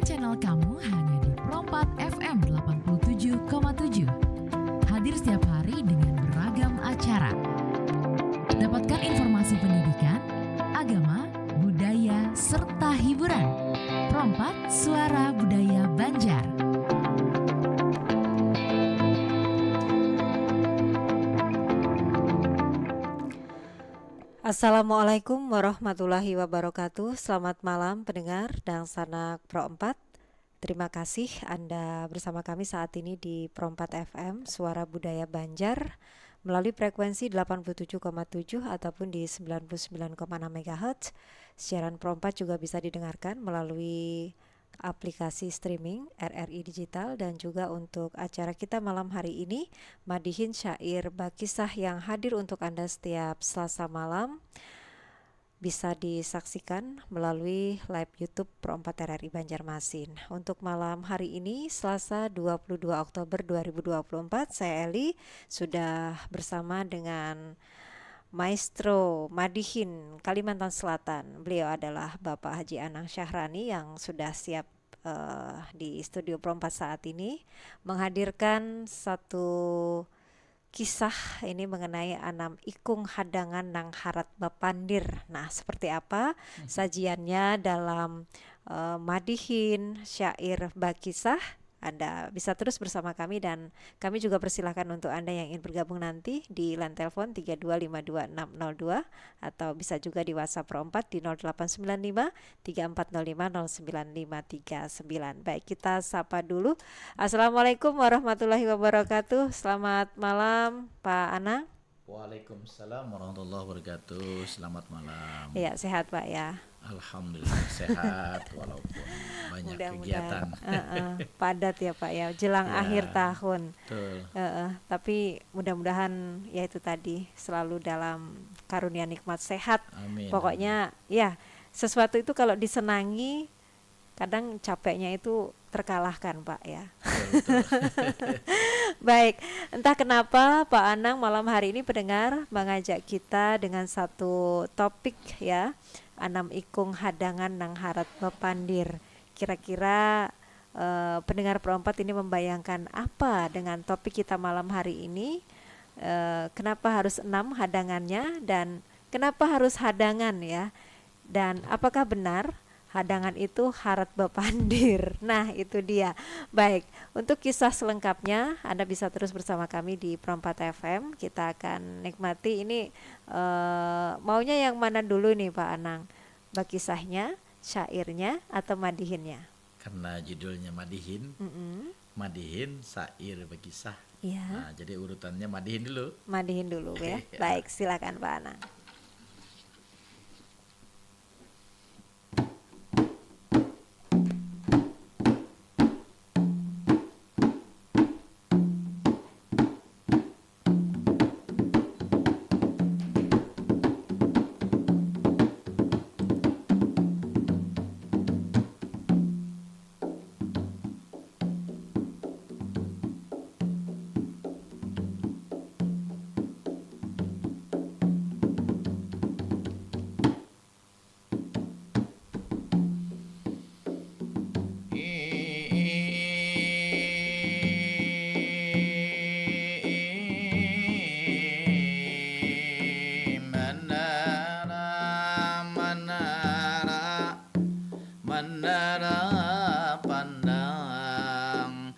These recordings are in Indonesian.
Saksikan channel kamu hanya di Pro4 FM 87,7. Hadir setiap hari dengan beragam acara. Dapatkan informasi pendidikan, agama, budaya, serta hiburan. Pro4 Suara Budaya Banjar. Assalamualaikum warahmatullahi wabarakatuh. Selamat malam pendengar dan sanak Pro4. Terima kasih Anda bersama kami saat ini di Pro4 FM Suara Budaya Banjar melalui frekuensi 87,7 ataupun di 99,6 MHz. Siaran Pro4 juga bisa didengarkan melalui aplikasi streaming RRI Digital, dan juga untuk acara kita malam hari ini Madihin Syair Bakisah yang hadir untuk Anda setiap Selasa malam bisa disaksikan melalui live YouTube Pro4 RRI Banjarmasin. Untuk malam hari ini Selasa 22 Oktober 2024, saya Eli sudah bersama dengan Maestro Madihin Kalimantan Selatan. Beliau adalah Bapak Haji Anang Syahrani yang sudah siap di studio Pro4 saat ini menghadirkan satu kisah ini mengenai anam ikung hadangan nang harat bapandir. Nah, seperti apa sajiannya dalam Madihin Syair Bakisah? Anda bisa terus bersama kami, dan kami juga persilahkan untuk Anda yang ingin bergabung nanti di line telepon 3252602 atau bisa juga di WhatsApp Pro4 di 0895 3405 09539. Baik, kita sapa dulu. Assalamualaikum warahmatullahi wabarakatuh. Selamat malam Pak Anang. Waalaikumsalam warahmatullahi wabarakatuh. Selamat malam. Ya, sehat Pak ya. Alhamdulillah sehat walaupun banyak kegiatan. Padat ya Pak ya, jelang Ya, akhir tahun. Betul. Tapi mudah-mudahan ya itu tadi selalu dalam karunia nikmat sehat. Amin. Pokoknya ya sesuatu itu kalau disenangi kadang capeknya itu terkalahkan Pak ya. Betul. Baik, entah kenapa Pak Anang malam hari ini pendengar mengajak kita dengan satu topik ya, anam ikung hadangan nang harat bapandir. Kira-kira pendengar Pro4 ini membayangkan apa dengan topik kita malam hari ini? Kenapa harus 6 hadangannya, dan kenapa harus hadangan ya? Dan apakah benar hadangan itu harat bapandir? Nah, itu dia. Baik, untuk kisah selengkapnya Anda bisa terus bersama kami di Pro4 FM. Kita akan nikmati ini. Maunya yang mana dulu nih Pak Anang? Bakisahnya, syairnya, atau madihinnya? Karena judulnya Madihin, Madihin Syair Bakisah. Iya. Nah, jadi urutannya Madihin dulu. Madihin dulu ya. Baik, silakan Pak Anang. Menara pandang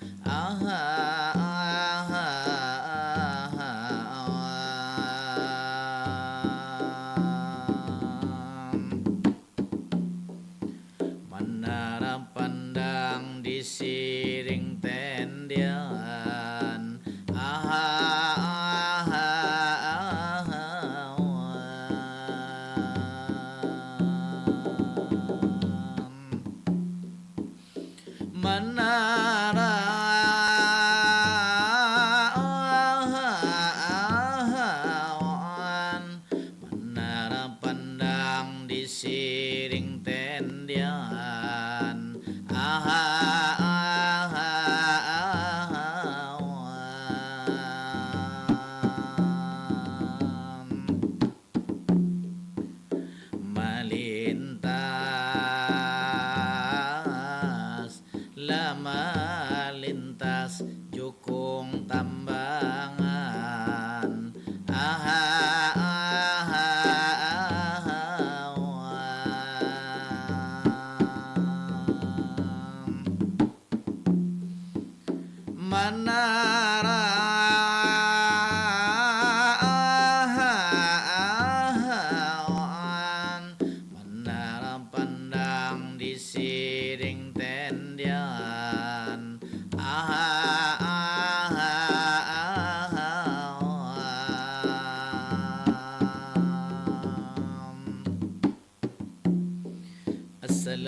menara pandang disiring tendian menara menara pandang disiring tendian melintas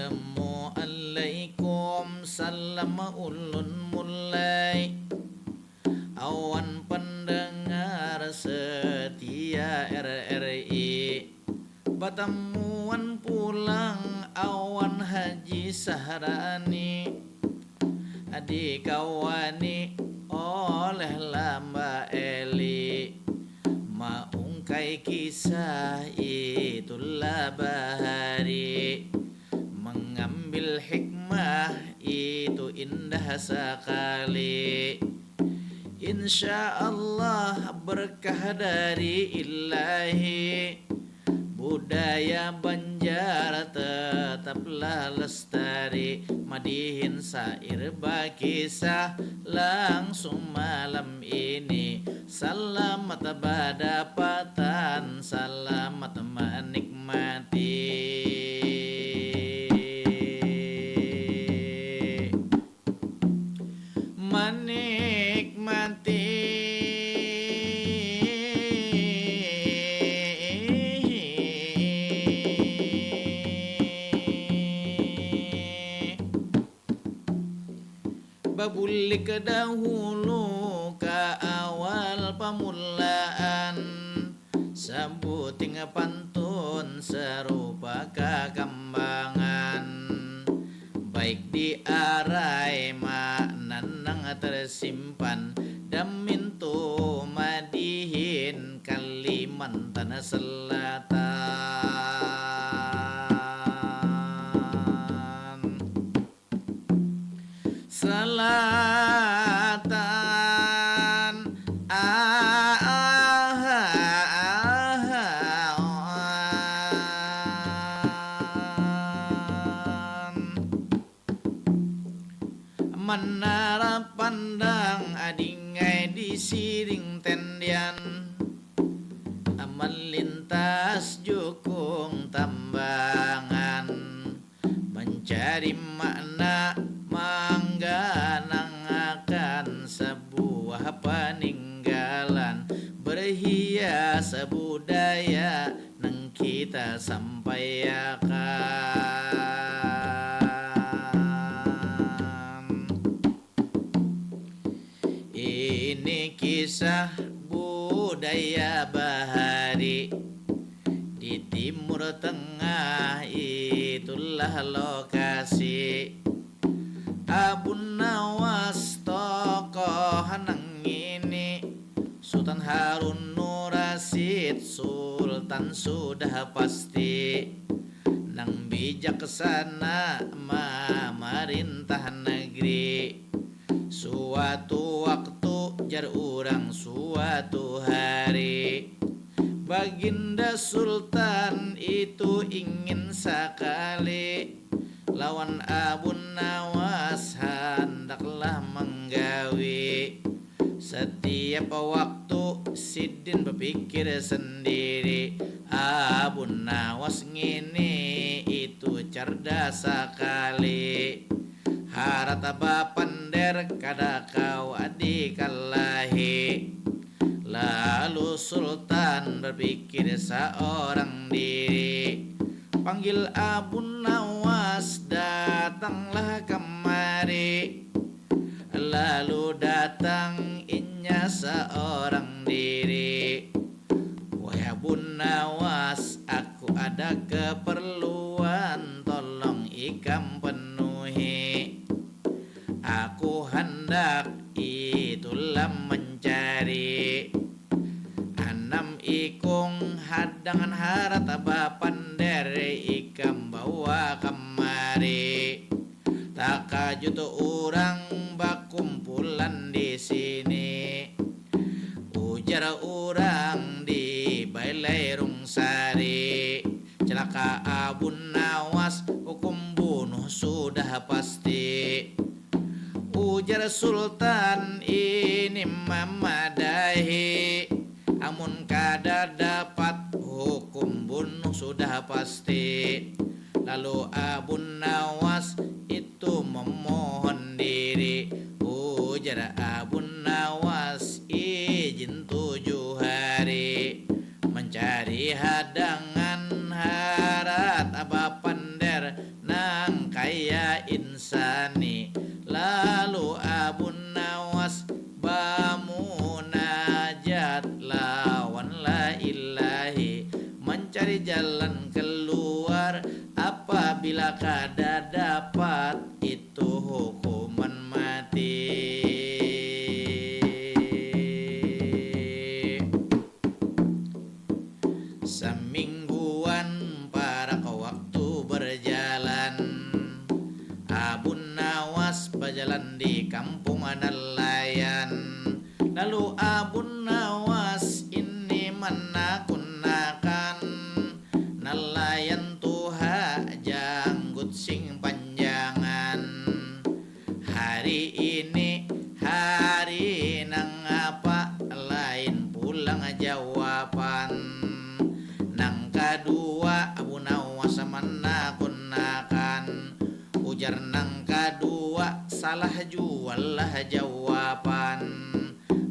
Assalamualaikum salam ulun mulai awan pendengar setia RRI Batamuan pulang awan Haji Sahrani adik kawani oleh lamba Eli maungkai kisah itulah bahari mengambil hikmah itu indah sekali insya Allah berkah dari ilahi budaya Banjar tetaplah lestari madihin sair bakisah langsung malam ini selamat badapatan selamat menikmati babulik dahulu ke awal pamulaan sambuting pantun serupa kagambangan baik di arai maknanang tersimpan damintu madihin Kalimantan Selatan menara pandang adingai di siring tendian aman lintas jukung tambangan mencari makna mangganangakan sebuah peninggalan berhias budaya nang kita sampaikan ini kisah budaya bahari di Timur Tengah itulah lokasi Abu Nawas tokoh nang ini Sultan Harun Nur Rasid Sultan sudah pasti nang bijaksana memerintah negeri suatu waktu jar urang suatu hari Baginda Sultan itu ingin sekali lawan Abu Nawas hendaklah menggawi setiap waktu Sidin berpikir sendiri Abu Nawas ngini itu cerdas sekali harata bapander kada kau adikalahi lalu Sultan berpikir seorang diri panggil Abu Nawas datanglah kemari lalu datang inya seorang diri wahai Abu Nawas aku ada keperluan tolong ikam penuhi aku hendak itulah mencari anam ikung hadangan harata bapander ikam bawa kemari tak kajut orang bakumpulan di sini ujar orang di Balai Rungsari celaka Abu Nawas hukum bunuh sudah pasti ujar Sultan ini memadai amun kada dapat hukum bunuh sudah pasti lalu Abu Nawas itu memohon diri ujar Abu Nawas izin 7 hari mencari hadangan harat abapander nang orang kaya insani. Lalu Abu Nawas bamunajat lawan la ilahi, mencari jalan keluar apabila kada dapat itu hukuman mati. Semingguan para ke waktu berjalan, Abu Nawas berjalan di kampung nelayan. Lalu Abu Nawas ini menakunakan nelayan tuha janggut sing panjangan. Hari ini hari nang apa lain pulang jawaban. Nang kedua Abu Nawas menakunakan, ujar nang kedua salah jual lah jawaban.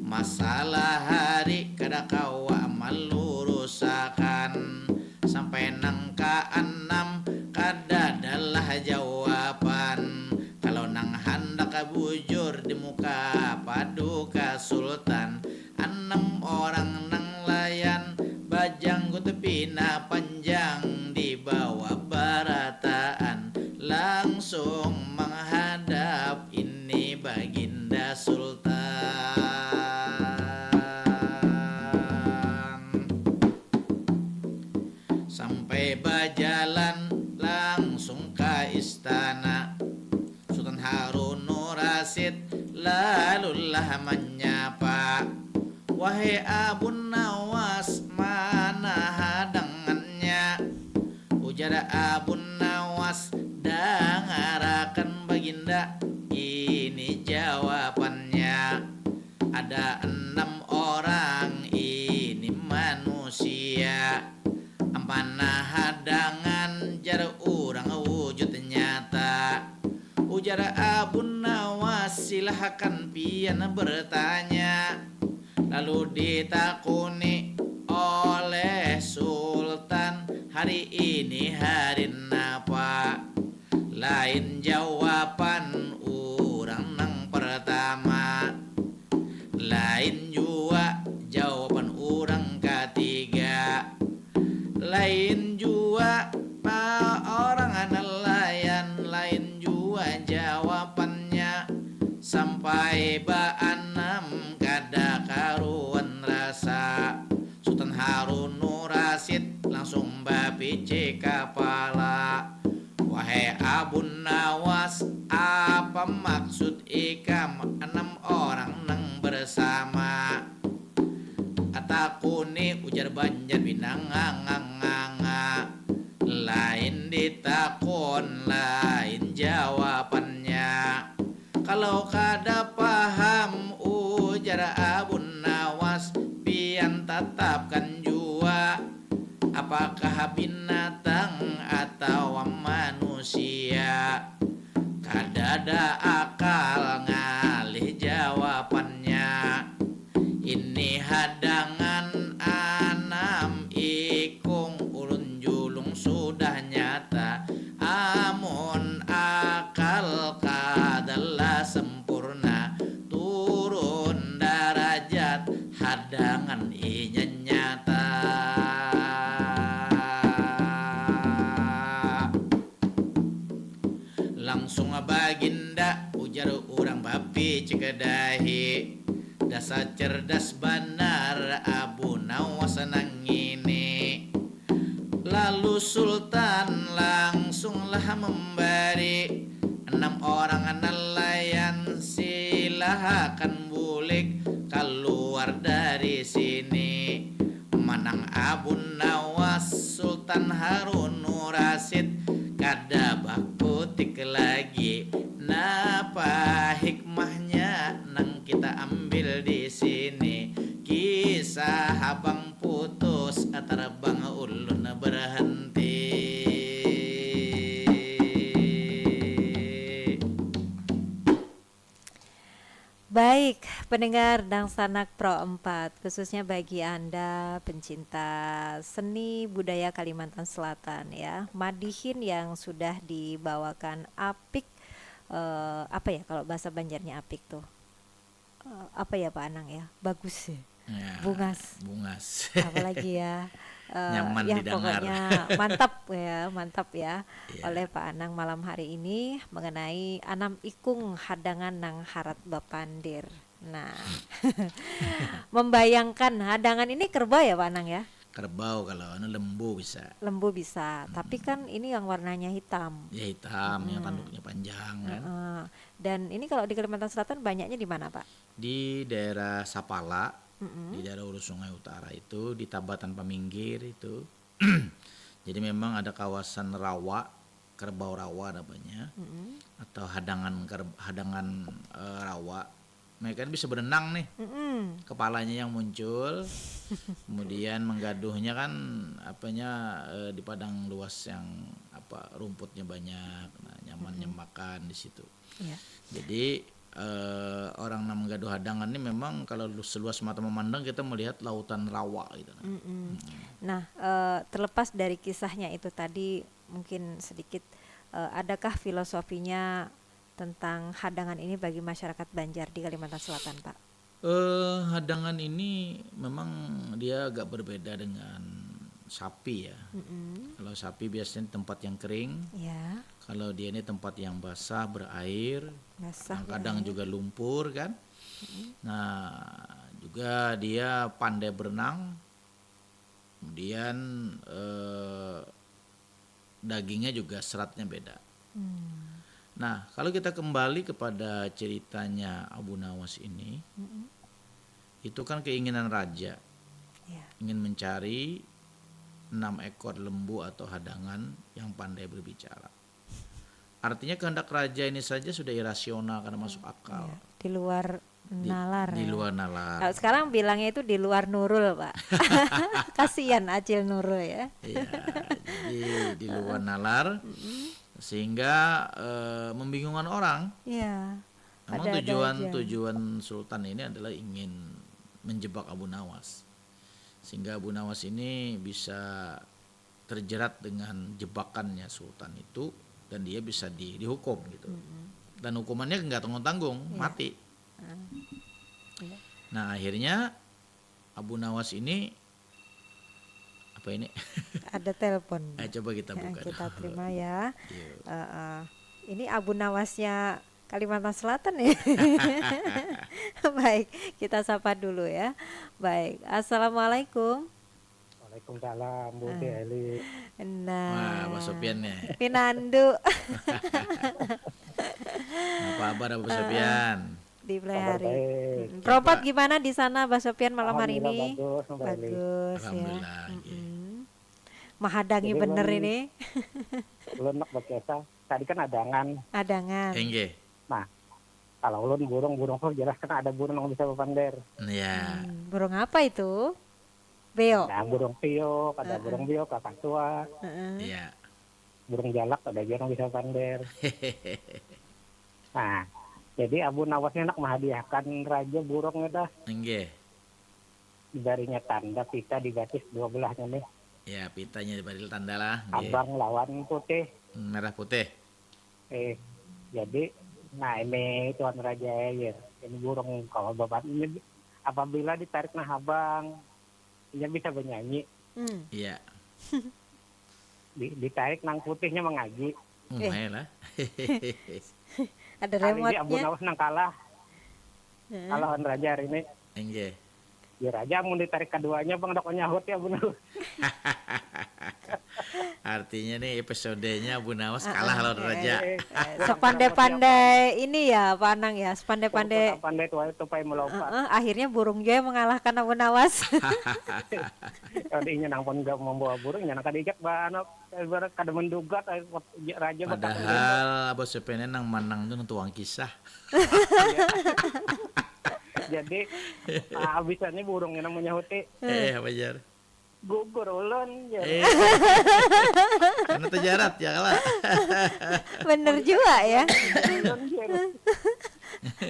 Masalah hari kada kawa melurusakan, sampai nang keenam kada adalah jawaban. Kalau nang hendak bujur di muka paduka sultan, 6 orang nang layan bajanggut pina panjang di bawah barataan, langsung menghadap ini baginda sultan. Sampai berjalan langsung ke istana, Sultan Harun Rasid lalulah menyapa, wahai Abu Nawas, mana hadangannya? Ujar Abu Nawas, dengarkan baginda, ini jawabannya. Ada 6 orang ini manusia, mana hadangan jar urang wujud nyata. Ujar Abu Nawas, silahkan pian bertanya. Lalu ditakuni oleh sultan, hari ini hari napa? Lain jawaban urang nang pertama, lain jua jawaban urang ketiga, lain jua orang nelayan, lain jua jawabannya. Sampai ba-6 kada karuan rasa, Sultan Harun Rasid langsung bapici kepala, wahai Abu Nawas, apa maksud ikam 6 orang nang bersama? Atakuni, ujar Banjar binanganganga, lain ditakon lain jawabannya. Kalau kada paham, ujar Abu Nawas, pian tetapkan jua, apakah binatang atau manusia? Kada ada akal ngalih jawabannya. Ini hadangan 6 ikung, ulun julung sudah nyata, amun akal kadalah sempurna, turun darajat hadangan inya nyata. Langsung baginda, ujar urang bapi cikedahi, dasar cerdas benar Abu Nawas nangini. Lalu sultan langsunglah memberi 6 orang nelayan, silahkan bulik keluar dari sini. Menang Abu Nawas, Sultan Harun Rasid kada bakutik lagi. Napa hikmahnya nang kita ambil di sini? Kisah habang putus terbang ulun berhenti. Baik, pendengar dan sanak Pro 4, khususnya bagi Anda pencinta seni budaya Kalimantan Selatan ya. Madihin yang sudah dibawakan apik, apa ya kalau bahasa Banjarnya apik tuh? Apa ya Pak Anang ya? Bagus ya. Ya, Bungas. bungas. Apalagi ya. Nyaman Ya didengar. pokoknya mantap ya Iya. oleh Pak Anang malam hari ini mengenai Anam Ikung hadangan nang harat bapandir. Nah, membayangkan hadangan ini kerbau ya Pak Anang ya, Kerbau kalau lembu bisa. lembu bisa, tapi kan ini yang warnanya hitam. Ya hitam, ya tanduknya panjang kan. Dan ini kalau di Kalimantan Selatan banyaknya di mana Pak? Di daerah Sapala, di daerah Hulu Sungai Utara itu, di Tabatan Paminggir itu. Jadi memang ada kawasan rawa, kerbau rawa namanya, atau hadangan rawa. Mereka ini bisa berenang nih, kepalanya yang muncul, kemudian menggaduhnya kan di padang luas yang rumputnya banyak, nah, nyamannya makan di situ. Ya. Jadi orang yang menggaduh hadangan ini memang kalau seluas mata memandang kita melihat lautan rawa gitu. Nah, terlepas dari kisahnya itu tadi, mungkin sedikit adakah filosofinya tentang hadangan ini bagi masyarakat Banjar di Kalimantan Selatan, Pak? Hadangan ini memang dia agak berbeda dengan sapi ya. Kalau sapi biasanya tempat yang kering, Ya, kalau dia ini tempat yang basah berair, basah. kadang juga lumpur kan. Nah, juga dia pandai berenang, kemudian dagingnya juga seratnya beda. Nah, kalau kita kembali kepada ceritanya Abu Nawas ini, itu kan keinginan raja, Ya. ingin mencari 6 ekor lembu atau hadangan yang pandai berbicara. Artinya kehendak raja ini saja sudah irasional karena masuk akal. Ya, di luar nalar. Di ya. luar nalar. Kalau sekarang bilangnya itu di luar Nurul, Pak. Kasihan Acil Nurul ya. Iya, jadi di luar nalar sehingga membingungkan orang. Iya. Memang Ada-ada aja. tujuan Sultan ini adalah ingin menjebak Abu Nawas, sehingga Abu Nawas ini bisa terjerat dengan jebakannya Sultan itu dan dia bisa dihukum gitu. Dan hukumannya nggak tanggung-tanggung, mati. Iya. Nah akhirnya Abu Nawas ini apa ini? Ada telepon. Coba kita Ya, buka. kita dulu. terima ya. Yuk. Ini Abu Nawasnya Kalimantan Selatan ya. Baik, kita sapa dulu ya. Baik, Assalamualaikum. Waalaikumsalam Bu Deli. Wah, Nah, Pak Sofian nih. Pinandu Apa kabar Pak Sofian? di Kabar Pelihari. baik. Propat gimana di sana, Mbak Sofian malam hari ini? Alhamdulillah bagus, Mbak Eli. Bagus ya. Alhamdulillah. Mahadangi Jadi bener ulun- ini. Ulun nak berkesa. Tadi kan adangan. Adangan. Enggak. Nah, kalau ulun burung tuh jelas kan ada burung yang bisa berpander. Ya. Burung apa itu? Beo. Nah, burung piok, ada burung biok, kakak tua, Iya. burung jalak, ada juga yang bisa berpander. Nah, jadi Abu Nawasnya nak menghadiahkan raja burungnya dah. Enggak. Darinya tanda pita dibatis dua belahnya nih. Ya, pitanya dibalik tanda lah. Nggih. Abang lawan putih. Merah putih. Jadi, nah ini Tuan Raja ya, ini burung kalau bapak ini apabila ditarik nah abang, dia bisa bernyanyi. Iya. Ditarik nang putihnya mengaji. Lah. Ada Kali ini Abu remote-nya. Nawas nang kalah. Kalahan Raja hari ini. Enggak. Ya Raja mau ditarik keduanya bang dok nyahut ya Abu Nawas. Artinya nih episodenya Abu Nawas kalah lawan raja. Sepandai-pandai ini ya Pak Anang ya, sepandai-pandai. Pandai tua tupai melompat. Akhirnya burung juga yang mengalahkan Abu Nawas. Kalau ingin nang pun gak membawa burung, jangan kadijak banget. Kada menduga Raja bakal Padahal Abu Sofian nang manang itu tuang kisah. jadi habisannya burungnya nang menyahuti Apa jar? gugur ulun ya. Karena terjarat ya kalah. Bener juga ya. Ulun, ya.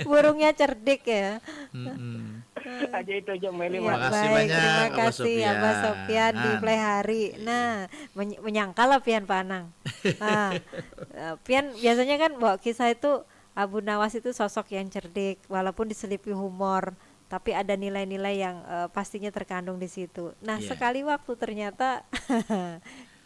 Burungnya cerdik ya. Mm-mm. Aja itu aja Meli. Iya, Makasih baik. banyak, Terima Abah kasih Abah Sofyan di Sofyan. Play Hari. Nah, menyangkal lah Pian Panang. Nah, Pian biasanya kan bawa kisah itu Abu Nawas itu sosok yang cerdik, walaupun diselipi humor, tapi ada nilai-nilai yang pastinya terkandung di situ. Nah, Iya. sekali waktu ternyata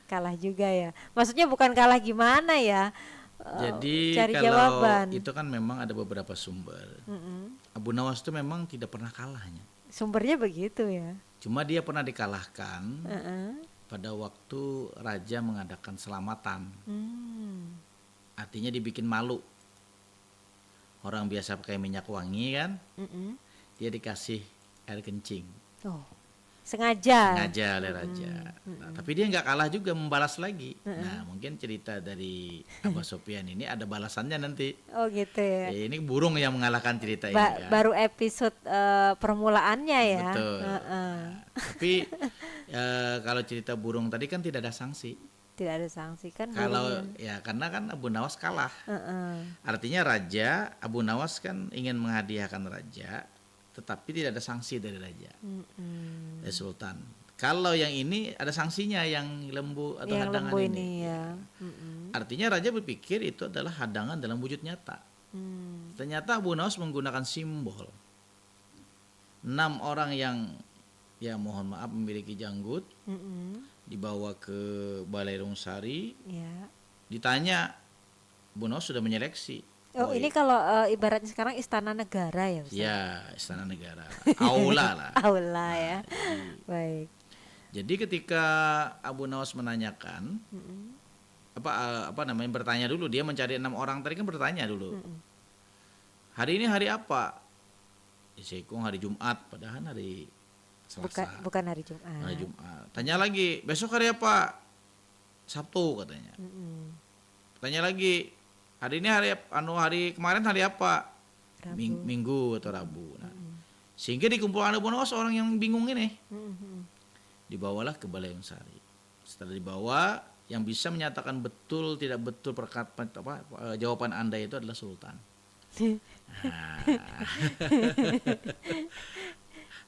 kalah juga ya. Maksudnya bukan kalah gimana ya? Jadi Cari kalau jawaban. itu kan memang ada beberapa sumber. Mm-mm. Abu Nawas itu memang tidak pernah kalahnya. Sumbernya begitu ya. Cuma dia pernah dikalahkan Heeh. pada waktu raja mengadakan selamatan. Hmm. Artinya dibikin malu. Orang biasa pakai minyak wangi kan, Mm-mm. dia dikasih air kencing. Oh, sengaja. Sengaja oleh raja. Nah, tapi dia nggak kalah juga, membalas lagi. Nah, mungkin cerita dari Abah Sofyan ini ada balasannya nanti. Oh gitu ya. Ini burung yang mengalahkan cerita ini kan. Baru episode permulaannya ya. Betul. Heeh. Tapi kalau cerita burung tadi kan tidak ada sanksi. Tidak ada sanksi kan. Kalau burungnya. ya karena kan Abu Nawas kalah. Heeh. Artinya raja Abu Nawas kan ingin menghadiahkan raja, tetapi tidak ada sanksi dari raja, Mm-mm. dari sultan. Kalau yang ini ada sanksinya, yang lembu atau Yang hadangan lembu ini. ini ya. Mm-mm. Artinya raja berpikir itu adalah hadangan dalam wujud nyata. Hmm. Ternyata Abu Nawas menggunakan simbol. 6 orang yang ya mohon maaf memiliki janggut Mm-mm. dibawa ke Balai Rungsari, Ya. ditanya, Abu Nawas sudah menyeleksi. Oh, ini kalau ibaratnya sekarang istana negara ya, Ustaz? Ya, istana negara, aula lah. Aula ya. Baik. Jadi ketika Abu Nawas menanyakan, Mm-mm. apa namanya, bertanya dulu, dia mencari 6 orang tadi kan, bertanya dulu. Mm-mm. Hari ini hari apa? Isekung hari Jumat, padahal hari Selasa. Bukan hari Jumat. Hari Jumat. Tanya lagi, besok hari apa? Sabtu katanya. Mm-mm. Tanya lagi, hari ini hari kemarin hari apa? Rabu. Minggu atau Rabu. Nah, sehingga dikumpulkan Abu Nawas orang yang bingung ini. Mm-mm. Dibawalah ke Balai Rungsari. Setelah dibawa, yang bisa menyatakan betul tidak betul jawaban Anda itu adalah sultan. Nah.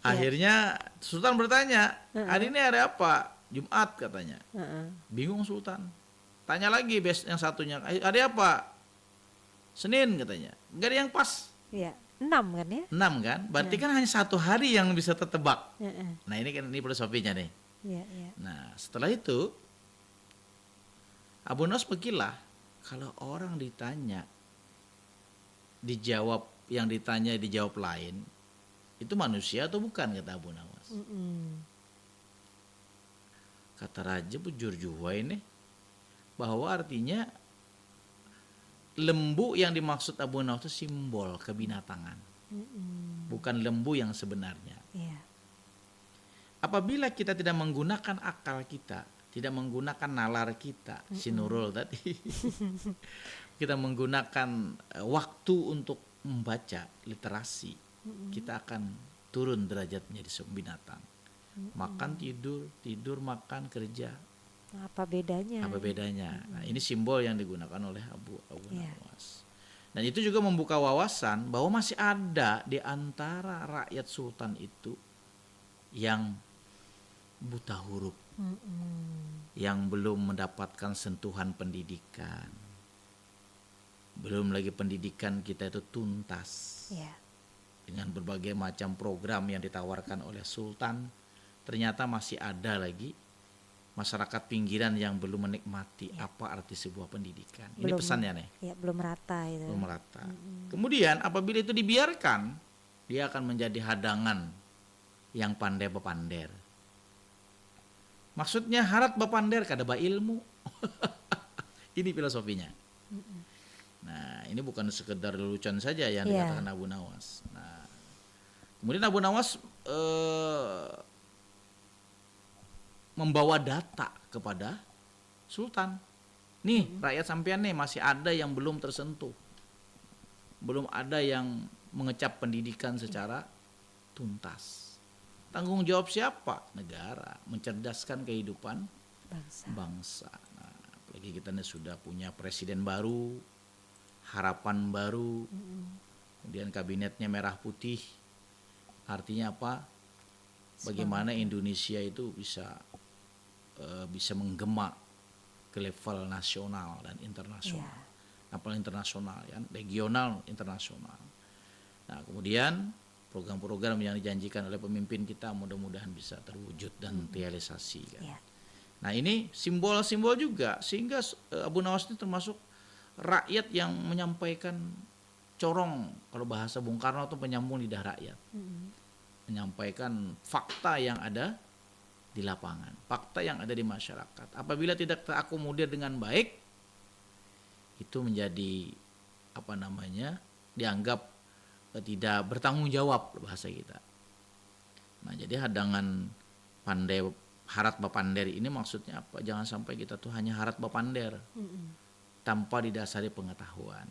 Akhirnya sultan bertanya, hari ini hari apa? Jumat katanya. Heeh. Bingung sultan. Tanya lagi yang satunya, hari apa? Senin katanya. Enggak ada yang pas. Ya, 6 kan ya? 6 kan? Berarti kan hanya 1 hari yang bisa tertebak. Heeh. Nah, ini kan filosofinya nih. Iya, iya. Nah, setelah itu Abu Nawas pergilah. Kalau orang ditanya, yang ditanya dijawab lain, itu manusia atau bukan, kata Abu Nawas. Mm-mm. Kata raja bujur juga ini, bahwa artinya lembu yang dimaksud Abu Nawas itu simbol kebinatangan, Mm-mm. bukan lembu yang sebenarnya. Iya. Apabila kita tidak menggunakan akal kita, tidak menggunakan nalar kita, si Nurul tadi, kita menggunakan waktu untuk membaca literasi, kita akan turun derajat menjadi binatang. Makan, tidur, makan, kerja. Apa bedanya? Apa bedanya? Nah, ini simbol yang digunakan oleh Abu Iya. Nawas. Dan itu juga membuka wawasan bahwa masih ada di antara rakyat sultan itu yang buta huruf, Mm-mm. yang belum mendapatkan sentuhan pendidikan. Belum lagi pendidikan kita itu tuntas. Iya. Dengan berbagai macam program yang ditawarkan oleh sultan, ternyata masih ada lagi masyarakat pinggiran yang belum menikmati apa arti sebuah pendidikan. Ini Belum. pesannya nih, Ya, belum rata itu. belum merata. Kemudian apabila itu dibiarkan, dia akan menjadi hadangan yang pandai bepander. Maksudnya harap bepander kada ba ilmu. Ini filosofinya. Nah, ini bukan sekedar lelucon saja yang Iya. dikatakan Abu Nawas. Nah, kemudian Abu Nawas membawa data kepada sultan. Nih, rakyat sampean nih masih ada yang belum tersentuh. Belum ada yang mengecap pendidikan secara tuntas. Tanggung jawab siapa? Negara, mencerdaskan kehidupan bangsa. Nah, apalagi kita nih sudah punya presiden baru, harapan baru, Kemudian kabinetnya merah putih. Artinya apa? Bagaimana Indonesia itu bisa menggema ke level nasional dan internasional. Apalagi internasional ya, regional, internasional. Nah, kemudian program-program yang dijanjikan oleh pemimpin kita mudah-mudahan bisa terwujud dan realisasi kan. Nah, ini simbol-simbol juga sehingga Abu Nawas ini termasuk rakyat yang menyampaikan corong, kalau bahasa Bung Karno itu penyambung lidah rakyat. Menyampaikan fakta yang ada di lapangan, fakta yang ada di masyarakat. Apabila tidak terakomodir dengan baik, itu menjadi dianggap tidak bertanggung jawab bahasa kita. Nah, jadi hadangan pandai harat bapander ini maksudnya apa? Jangan sampai kita tuh hanya harat bapander tanpa didasari pengetahuan,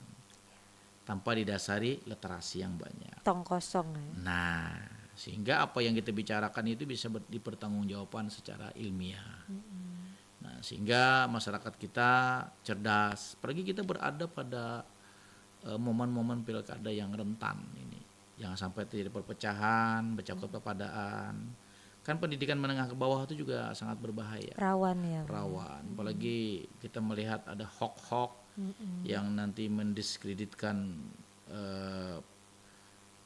tanpa didasari literasi yang banyak. Tong kosong ya. Nah, sehingga apa yang kita bicarakan itu bisa dipertanggungjawabkan secara ilmiah. Nah, sehingga masyarakat kita cerdas. Apalagi kita berada pada momen-momen pilkada yang rentan ini. Jangan sampai terjadi perpecahan, bercakap-capadaan. Kan pendidikan menengah ke bawah itu juga sangat berbahaya. Rawan ya. Rawan. Apalagi kita melihat ada hoax-hoax yang nanti mendiskreditkan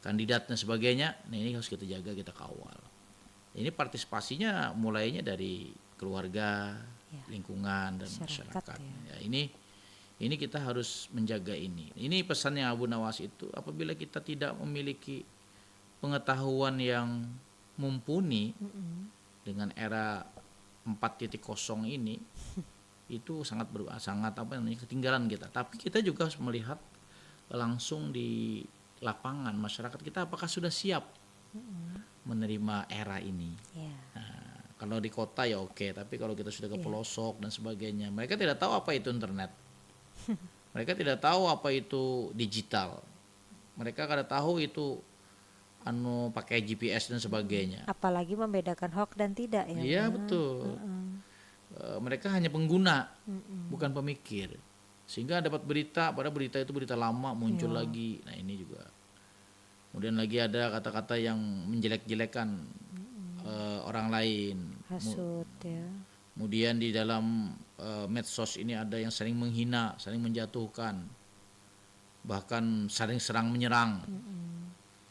kandidat dan sebagainya. Nah, ini harus kita jaga, kita kawal. Ini partisipasinya mulainya dari keluarga, lingkungan dan masyarakat. Ya, ini kita harus menjaga ini. Ini pesannya Abu Nawas itu, apabila kita tidak memiliki pengetahuan yang mumpuni dengan era 4.0 ini, itu sangat ketinggalan kita. Tapi kita juga harus melihat langsung di lapangan masyarakat kita apakah sudah siap menerima era ini. Nah, kalau di kota ya oke, tapi kalau kita sudah ke pelosok dan sebagainya, mereka tidak tahu apa itu internet. Mereka tidak tahu apa itu digital. Mereka kada tahu itu pakai GPS dan sebagainya. Apalagi membedakan hoax dan tidak ya. Iya betul. Mereka hanya pengguna, bukan pemikir. Sehingga dapat berita, padahal berita itu berita lama muncul lagi. Nah, ini juga. Kemudian lagi ada kata-kata yang menjelek-jelekan orang lain. Hasut ya. Kemudian di dalam medsos ini ada yang saling menghina, saling menjatuhkan, bahkan saling serang menyerang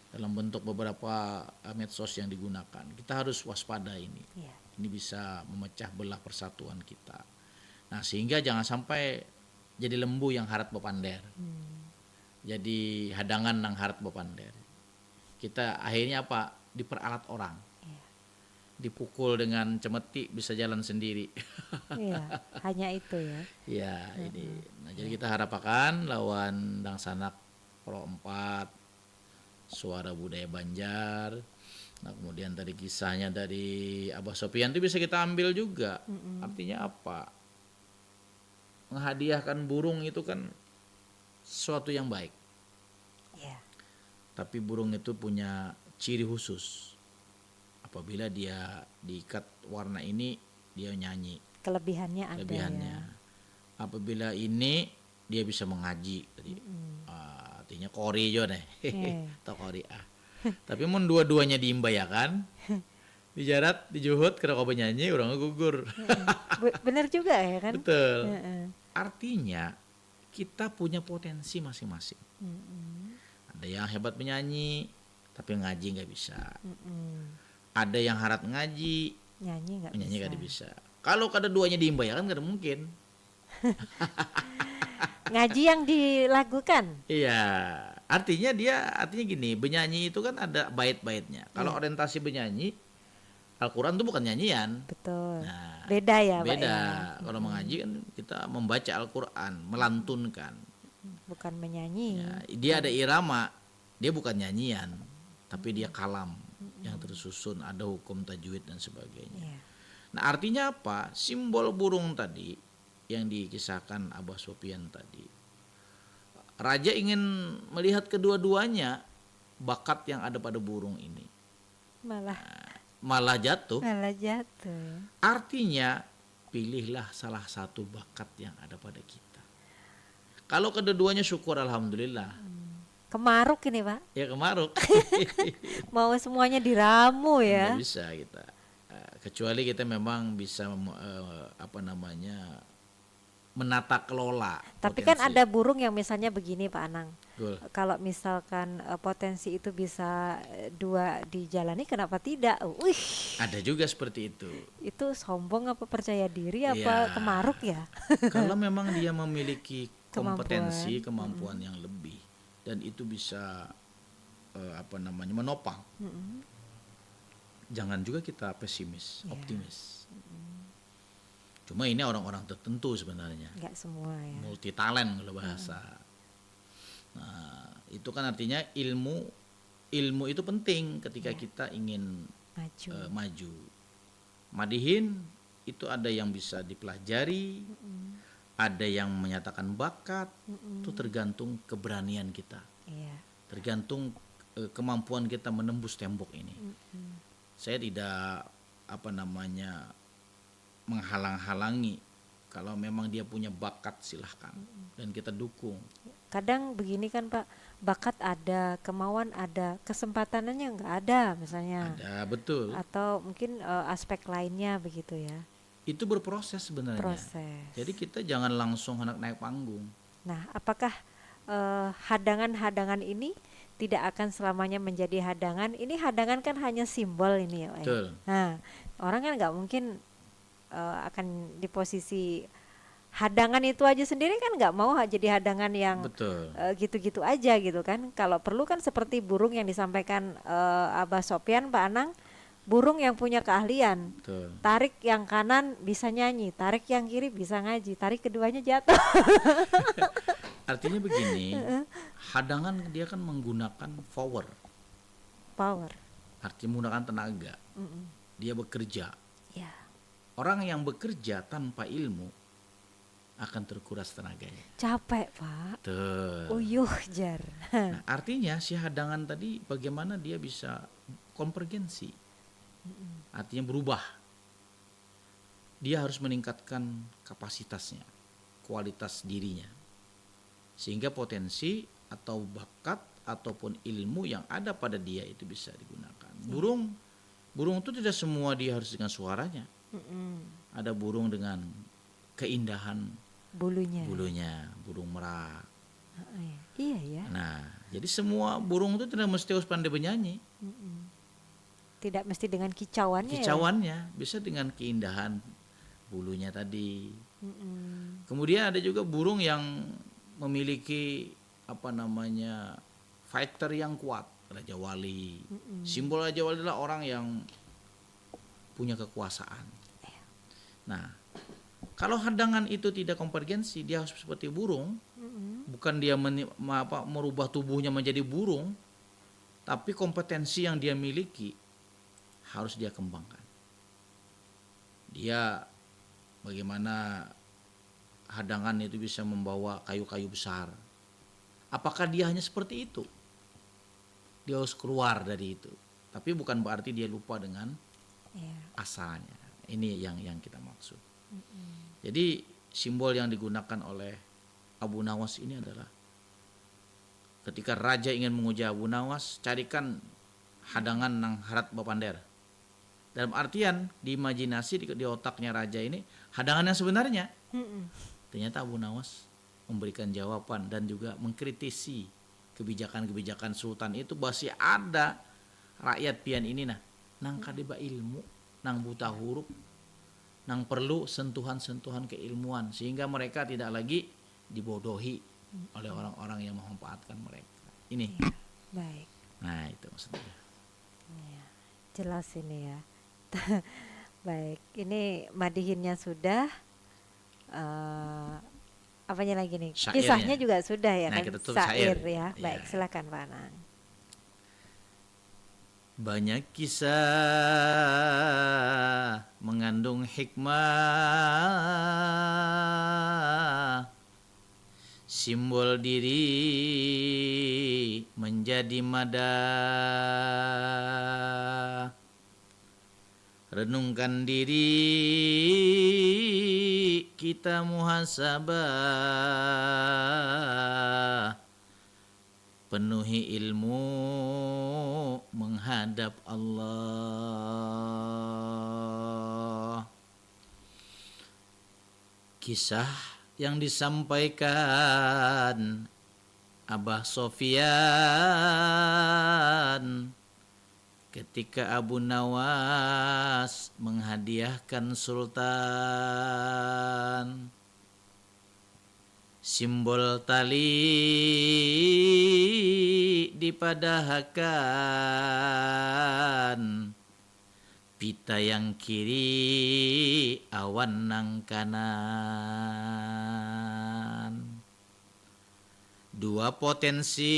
dalam bentuk beberapa medsos yang digunakan. Kita harus waspada ini. Ini bisa memecah belah persatuan kita. Nah, sehingga jangan sampai jadi lembu yang harat bapander. Jadi hadangan yang harat bapander. Kita akhirnya apa? Diperalat orang. Dipukul dengan cemeti bisa jalan sendiri. Iya, hanya itu ya. Ya, ini. Nah, jadi kita harapkan lawan Dang Sanak Pro 4 Suara Budaya Banjar. Nah, kemudian tadi kisahnya dari Abah Sopian itu bisa kita ambil juga. Artinya apa? Menghadiahkan burung itu kan sesuatu yang baik. Tapi burung itu punya ciri khusus. Apabila dia diikat warna ini, dia nyanyi. Kelebihannya ada ya. Apabila ini dia bisa mengaji. Artinya kori jo deh. Atau kori Tapi mun dua-duanya diimbayakan, dijarat, dijuhut, kena kau penyanyi, orang gugur. Bener juga ya kan? Betul. Artinya kita punya potensi masing-masing. Ada yang hebat menyanyi, tapi ngaji nggak bisa. Ada yang harat ngaji, nyanyi nggak bisa. Kalau kedua-duanya diimbayakan nggak mungkin. Ngaji yang dilakukan. Iya, artinya gini, benyanyi itu kan ada bait-baitnya. Kalau orientasi benyanyi, Al-Quran itu bukan nyanyian. Betul. Nah, beda ya, Pak. Beda. Kalau mengaji kan kita membaca Al-Quran, melantunkan. Bukan menyanyi. Ya, dia ada irama, dia bukan nyanyian, tapi dia kalam yang tersusun, ada hukum tajwid dan sebagainya. Nah, artinya apa? Simbol burung tadi yang dikisahkan Abah Sopian tadi. Raja ingin melihat kedua-duanya bakat yang ada pada burung ini. Malah jatuh. Artinya pilihlah salah satu bakat yang ada pada kita. Kalau kedua-duanya syukur alhamdulillah. Kemaruk ini Pak, Ya kemaruk. mau semuanya diramu ya. Nggak bisa kita. Kecuali kita memang bisa menata kelola Tapi kan potensi. ada burung yang misalnya begini Pak Anang, Betul. kalau misalkan potensi itu bisa dua dijalani, kenapa tidak? Wih, Ada juga seperti itu sombong apa percaya diri Ya. apa kemaruk ya? Kalau memang dia memiliki kompetensi, Kemampuan. kemampuan yang lebih, dan itu bisa menopang. Jangan juga kita pesimis, Ya. optimis. Cuma ini orang-orang tertentu sebenarnya, Nggak semua ya. multi talent kalau bahasa. Nah, itu kan artinya ilmu itu penting ketika kita ingin Maju. maju. Madihin itu ada yang bisa dipelajari, ada yang menyatakan bakat, itu tergantung keberanian kita, Iya. tergantung kemampuan kita menembus tembok ini. Saya tidak menghalang-halangi. Kalau memang dia punya bakat silahkan, dan kita dukung. Kadang begini kan Pak, bakat ada, kemauan ada, kesempatannya nggak ada misalnya, Ada, betul. atau mungkin aspek lainnya begitu ya. Itu berproses sebenarnya. Proses. Jadi kita jangan langsung hendak naik panggung. Nah, apakah hadangan-hadangan ini tidak akan selamanya menjadi hadangan? Ini hadangan kan hanya simbol ini ya, Pak. Betul. Nah, orang kan nggak mungkin akan di posisi hadangan itu aja sendiri, kan nggak mau jadi hadangan yang Betul. gitu-gitu aja gitu kan. Kalau perlu kan seperti burung yang disampaikan Abah Sopyan, Pak Anang, burung yang punya keahlian. Betul. Tarik yang kanan bisa nyanyi, tarik yang kiri bisa ngaji, tarik keduanya jatuh. Artinya begini, hadangan dia kan menggunakan power, Power. artinya menggunakan tenaga. Dia bekerja. Ya. Orang yang bekerja tanpa ilmu akan terkuras tenaganya. Capek Pak. Betul. Uyuh jar. Nah, artinya si hadangan tadi bagaimana dia bisa konvergensi, artinya berubah. Dia harus meningkatkan kapasitasnya, kualitas dirinya, sehingga potensi atau bakat ataupun ilmu yang ada pada dia itu bisa digunakan. Burung itu tidak semua dia harus dengan suaranya. Ada burung dengan keindahan Bulunya. burung merak. Iya ya. Nah, jadi semua burung itu tidak mesti harus pandai bernyanyi. Tidak mesti dengan kicauannya. Kicauannya bisa dengan keindahan bulunya tadi. Ya? Kemudian ada juga burung yang memiliki fighter yang kuat, Raja Wali. Simbol Raja Wali adalah orang yang punya kekuasaan. Nah, kalau hadangan itu tidak konvergensi, dia harus seperti burung. Bukan dia merubah tubuhnya menjadi burung, tapi kompetensi yang dia miliki harus dia kembangkan. Dia bagaimana hadangan itu bisa membawa kayu-kayu besar. Apakah dia hanya seperti itu? Dia harus keluar dari itu. Tapi bukan berarti dia lupa dengan asalnya. Ini yang kita maksud. Jadi simbol yang digunakan oleh Abu Nawas ini adalah ketika raja ingin menguji Abu Nawas, carikan hadangan nang harat bapander. Dalam artian di imajinasi di otaknya raja ini hadangan yang sebenarnya. Ternyata Abu Nawas memberikan jawaban dan juga mengkritisi kebijakan-kebijakan sultan itu, masih ada rakyat pian ini nang kadeba ilmu, nang buta huruf, nang perlu sentuhan-sentuhan keilmuan, sehingga mereka tidak lagi dibodohi oleh orang-orang yang memanfaatkan mereka. Ini. Baik. Nah, itu maksudnya. Ya, jelas ini ya. Baik, ini madihinnya sudah. Apanya lagi nih? Syairnya. Kisahnya juga sudah ya Nah, kan? kita tutup Syair syair. ya. Baik, Ya. silakan Pak Anang. Banyak kisah mengandung hikmah, simbol diri menjadi madah. Renungkan diri kita muhasabah, penuhi ilmu menghadap Allah. Kisah yang disampaikan Abah Sofyan ketika Abu Nawas menghadiahkan Sultan simbol tali dipadahkan, pita yang kiri awan nang kanan. Dua potensi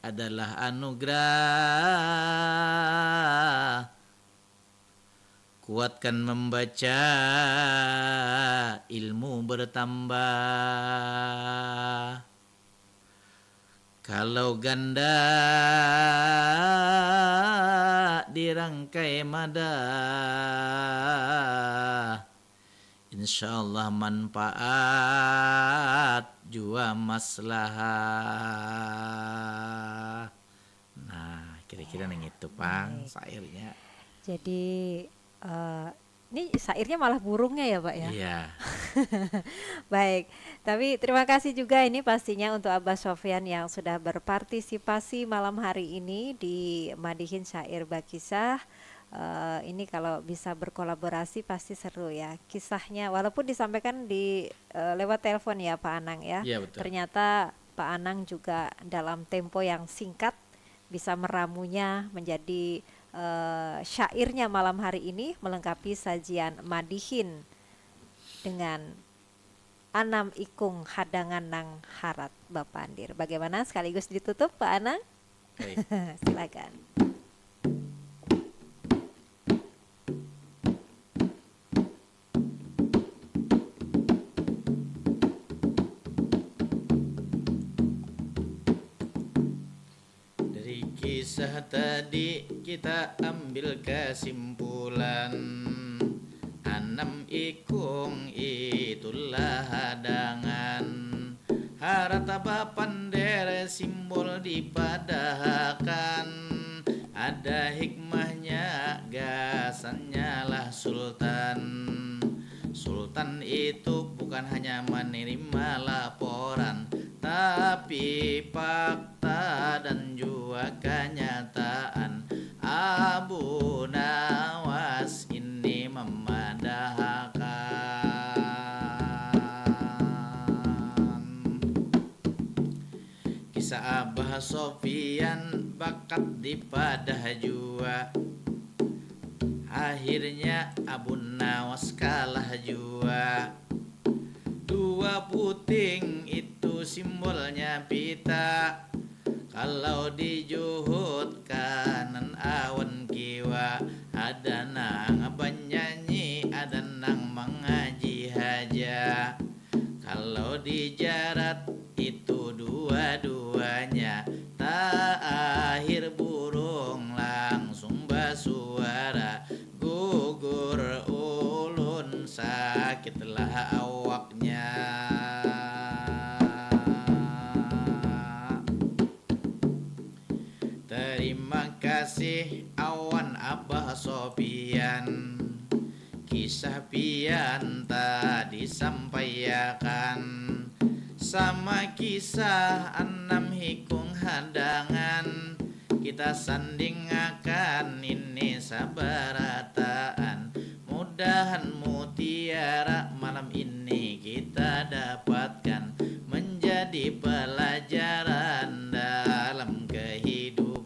adalah anugerah. Kuatkan membaca, ilmu bertambah. Kalau ganda dirangkai madah, insyaallah manfaat jua maslahah. Nah, kira-kira yang itu Pang sairnya. Jadi ini syairnya malah burungnya ya Pak ya? Iya. Baik, tapi terima kasih juga ini pastinya untuk Abah Sofyan yang sudah berpartisipasi malam hari ini di Madihin Syair Bakisah. Ini kalau bisa berkolaborasi pasti seru ya kisahnya, walaupun disampaikan di lewat telepon ya Pak Anang ya. Iya, betul. Ternyata Pak Anang juga dalam tempo yang singkat bisa meramunya menjadi syairnya malam hari ini, melengkapi sajian Madihin dengan Anam Ikung Hadangan Nang Harat Bapak Andir. Bagaimana sekaligus ditutup Pak Anang? Baik. Silakan. Dari kisah tadi kita ambil kesimpulan, Anam Ikung itulah hadangan, harata pander simbol dipadahkan. Ada hikmahnya, gasannya lah Sultan. Sultan itu bukan hanya menerima laporan, tapi fakta dan juga kenyataan. Abu Nawas ini memadahkan. Kisah Abah Sofyan bakat dipadah jua, akhirnya Abu Nawas kalah jua. Dua puting itu simbolnya pita, kalau di Juhud kanan awan kiwa. Ada nang bernyanyi, ada nang mengaji haja. Kalau di Jarat itu dua-duanya, tak akhir burung langsung basuara. Gugur ulun sakitlah awaknya. Terima kasih awan Abah Sofyan, kisah pian tadi sampaikan, sama kisah Anam Ikung hadangan. Kita sandingakan ini sabarataan, mudahan mutiara malam ini kita dapatkan, menjadi pelajaran dalam kehidupan.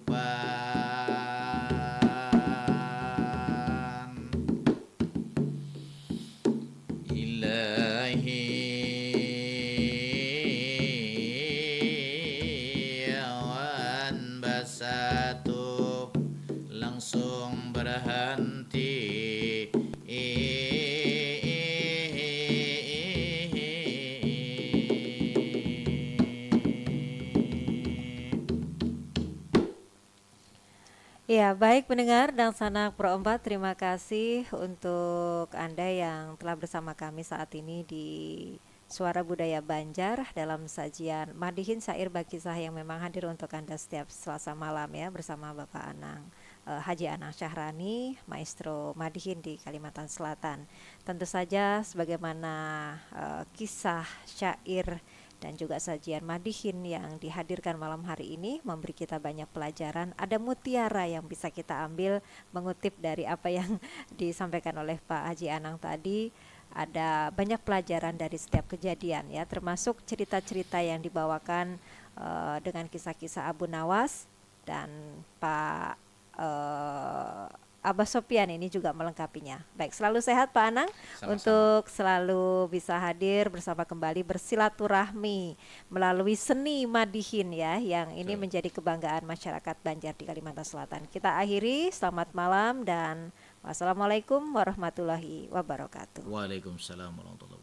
Ilahi awan basatu langsung berhenti. Ya, baik pendengar dan sanak Pro 4, terima kasih untuk Anda yang telah bersama kami saat ini di Suara Budaya Banjar dalam sajian Madihin Syair Bakisah yang memang hadir untuk Anda setiap Selasa malam ya, bersama Bapak Anang Haji Anang Syahrani, Maestro Madihin di Kalimantan Selatan. Tentu saja sebagaimana kisah syair dan juga sajian Madihin yang dihadirkan malam hari ini memberi kita banyak pelajaran. Ada mutiara yang bisa kita ambil mengutip dari apa yang disampaikan oleh Pak Haji Anang tadi. Ada banyak pelajaran dari setiap kejadian ya, termasuk cerita-cerita yang dibawakan dengan kisah-kisah Abu Nawas dan Pak Abah Sopyan ini juga melengkapinya. Baik, selalu sehat Pak Anang. Sama-sama. Untuk selalu bisa hadir bersama kembali bersilaturahmi melalui seni Madihin ya, yang ini Betul. menjadi kebanggaan masyarakat Banjar di Kalimantan Selatan. Kita akhiri, selamat malam dan wassalamualaikum warahmatullahi wabarakatuh. Waalaikumsalam warahmatullahi wabarakatuh.